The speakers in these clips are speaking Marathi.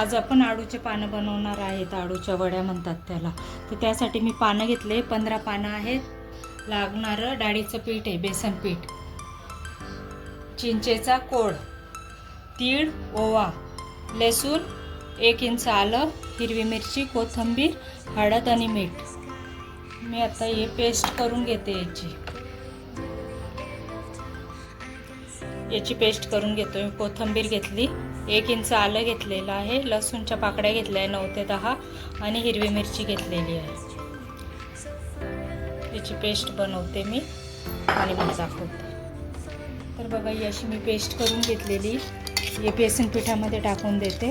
आज आपण आळूचे पानं बनवणार आहेत. आळूच्या वड्या म्हणतात त्याला. तर त्यासाठी मी पानं घेतले, 15 पानं आहेत. लागणारं डाळीचं पीठ आहे, बेसन पीठ, चिंचेचा कोळ, तीळ, ओवा, लसूण, 1 इंच आलं, हिरवी मिरची, कोथिंबीर, हळद आणि मीठ. मी आता हे पेस्ट करून घेते. याची पेस्ट करून घेतो. कोथिंबीर घेतली, 1 इंच आलं घेतलेलं आहे, लसूणच्या पाकळ्या घेतल्या आहे 9 ते 10 आणि हिरवी मिरची घेतलेली आहे. याची पेस्ट बनवते मी आणि मग दाखवते. तर बघा, ही अशी मी पेस्ट करून घेतलेली. हे बेसन पिठामध्ये टाकून देते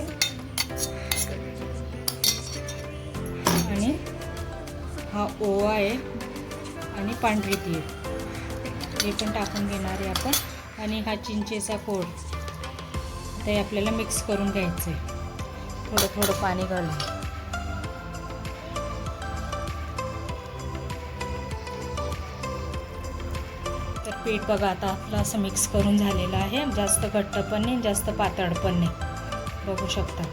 आणि हा ओवा आहे आणि पांढरी तीळ हे पण टाकून घेणार आहे आपण. आणि हा चिंचेचा कोळ ते आपल्याला मिक्स करून घ्यायचं आहे, थोडं थोडं पाणी घालून. तर पीठ बघा आता आपलं असं मिक्स करून झालेलं आहे. जास्त घट्ट पण नाही, जास्त पातळ पण नाही, बघू शकता.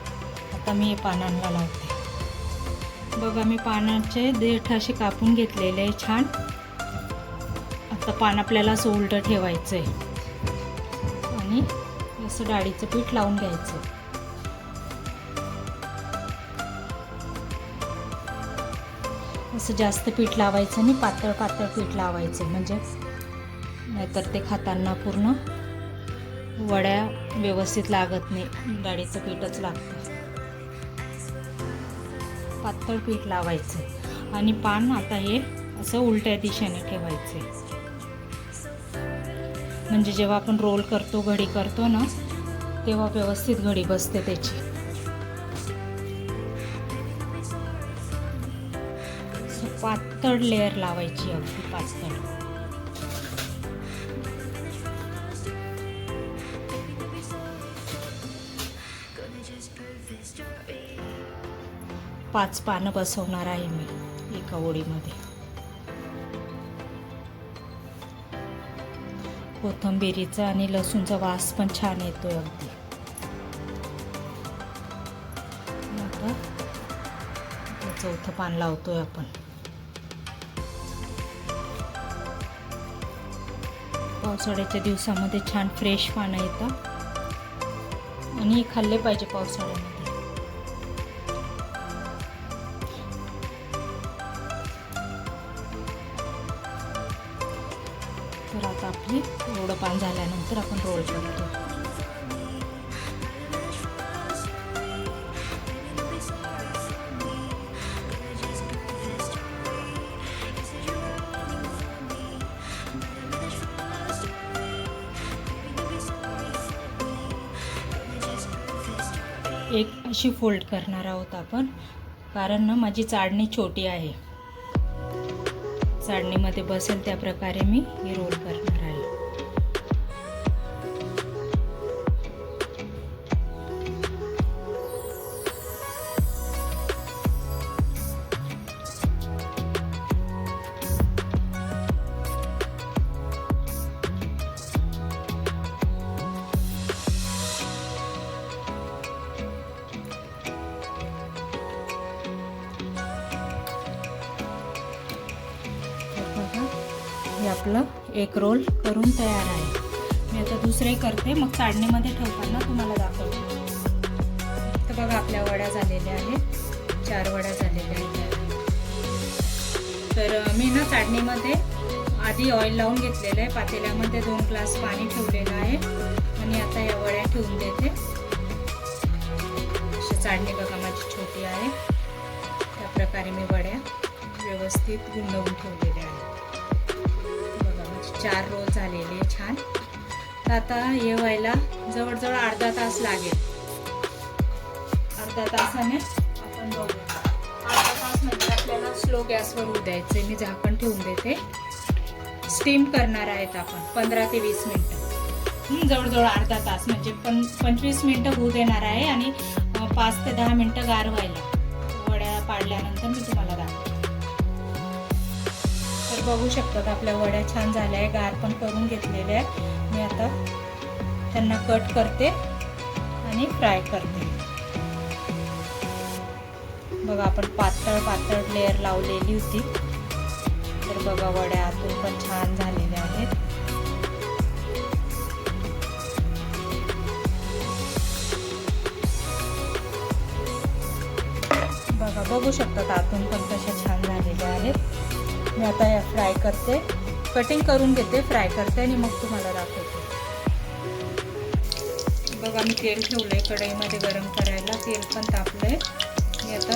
आता मी हे पानांना लावते. बघा, मी पानाचे देठ असे कापून घेतलेले आहे छान. आता पान आपल्याला असं उलटं ठेवायचं आहे आणि असं डाळीचं पीठ लावून घ्यायचं. असं जास्त पीठ लावायचं नाही, पातळ पातळ पीठ लावायचं, म्हणजे नाहीतर ते खाताना पूर्ण वड्या व्यवस्थित लागत नाही. डाळीचं पीठच लागतं. पातळ पीठ लावायचं आणि पान आता हे असं उलट्या दिशेने ठेवायचे, म्हणजे जेव्हा आपण रोल करतो, घडी करतो ना, तेव्हा व्यवस्थित घडी बसते त्याची. पातळ लेअर लावायची, अगदी पातळ. पाच पानं बसवणार आहे मी एका ओळीमध्ये. कोथिंबीरीचा आणि लसूणचा वास पण छान येतोय अगदी. आता चौथं पान लावतोय आपण. पावसाळ्याच्या दिवसामध्ये छान फ्रेश पानं येतात आणि खाल्ले पाहिजे पावसाळ्यामध्ये. तर आता आपली एवढं पान झाल्यानंतर आपण रोल करतो. एक अशी फोल्ड करणार आहोत आपण, कारण ना माझी चाळणी छोटी आहे. चाळणीमध्ये बसेल त्या प्रकारे मी हे रोल करणार आहे. हे आपलं एक रोल करून तयार आहे. मी आता दुसरे करते, मग चाळणीमध्ये ठेवताना तुम्हाला दाखवते. तर बघा, आपल्या वड्या झालेल्या आहेत, 4 वड्या झालेल्या आहेत. तर मी ना चाळणीमध्ये आधी ऑइल लावून घेतलेलं आहे. पातेल्यामध्ये 2 ग्लास पाणी ठेवलेलं आहे आणि आता या वड्या ठेवून देते. अशी चाळणी बघा माझी छोटी आहे, त्या प्रकारे मी वड्या व्यवस्थित गुंडवून ठेवलेल्या आहेत. 4 रोल झालेले छान. तर आता हे व्हायला जवळजवळ अर्धा तास लागेल. अर्धा तासाने आपण बघूया. अर्धा तास म्हणजे आपल्याला स्लो गॅसवर होऊ द्यायचे. मी झाकण ठेवून देते. स्टीम करणार आहेत आपण 15 ते 20 मिनटं. जवळजवळ अर्धा तास म्हणजे 25 मिनटं होऊ देणार आहे आणि 5 ते 10 मिनटं गार व्हायला. वड्या पाडल्यानंतर मी तुम्हाला दाखवते. तर बघू शकतात आपल्या वड्या छान झाल्या आहे, गार पण करून घेतलेल्या आहे. मी आता त्यांना कट करते आणि फ्राय करते. बघा आपण पातळ पातळ लेअर लावलेली होती. तर बघा वड्या आतून पण छान झालेल्या आहेत. बघा बघू शकता आतून पण कशा छान झालेल्या आहेत. मी आता या फ्राय करते, कटिंग करून घेते, फ्राय करते आणि मग तुम्हाला दाखवते. बघा मी तेल ठेवलंय कढईमध्ये गरम करायला, तेल पण तापलंय. मी आता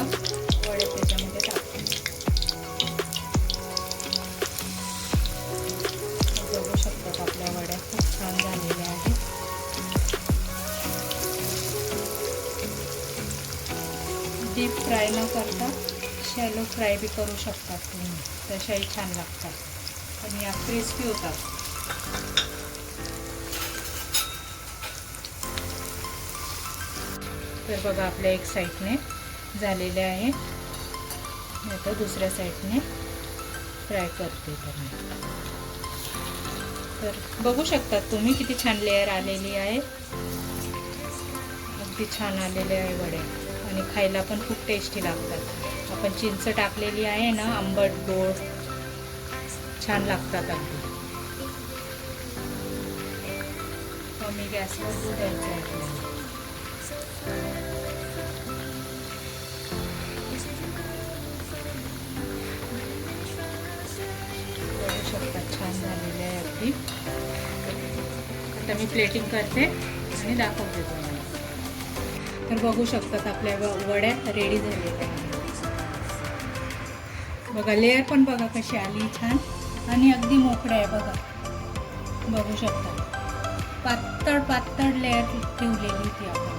वडे त्याच्यामध्ये टाकते. बघू शकतात आपल्या वड्या खूप छान झालेल्या आहेत. डीप फ्राय न करता शॅलो फ्राय बी करू शकतात तुम्ही, तशाही छान लागतात आणि या क्रिस्पी होतात. तर बघा आपल्या एक साईडने झालेले आहे. आता दुसऱ्या साईडने फ्राय करते. तर बघू शकतात तुम्ही किती छान लेअर आलेली आहे. अगदी छान आलेले आहे वडे आणि खायला पण खूप टेस्टी लागतात. आपण चिंच टाकलेली आहे ना, आंबट गोड छान लागतात अगदी. कमी गॅसवर द्यायचं आहे आपल्याला. बघू शकतात छान झालेले आहे अगदी. आता मी प्लेटिंग करते आणि दाखवते तुम्हाला. तर बघू शकतात आपल्या वड्या रेडी झालेल्या आहेत. बघा लेअर पण बघा कशी आली छान आणि अगदी मोकळ्या आहे बघा. बघू शकता पातळ पातळ लेअर ठेवलेली होती आपण.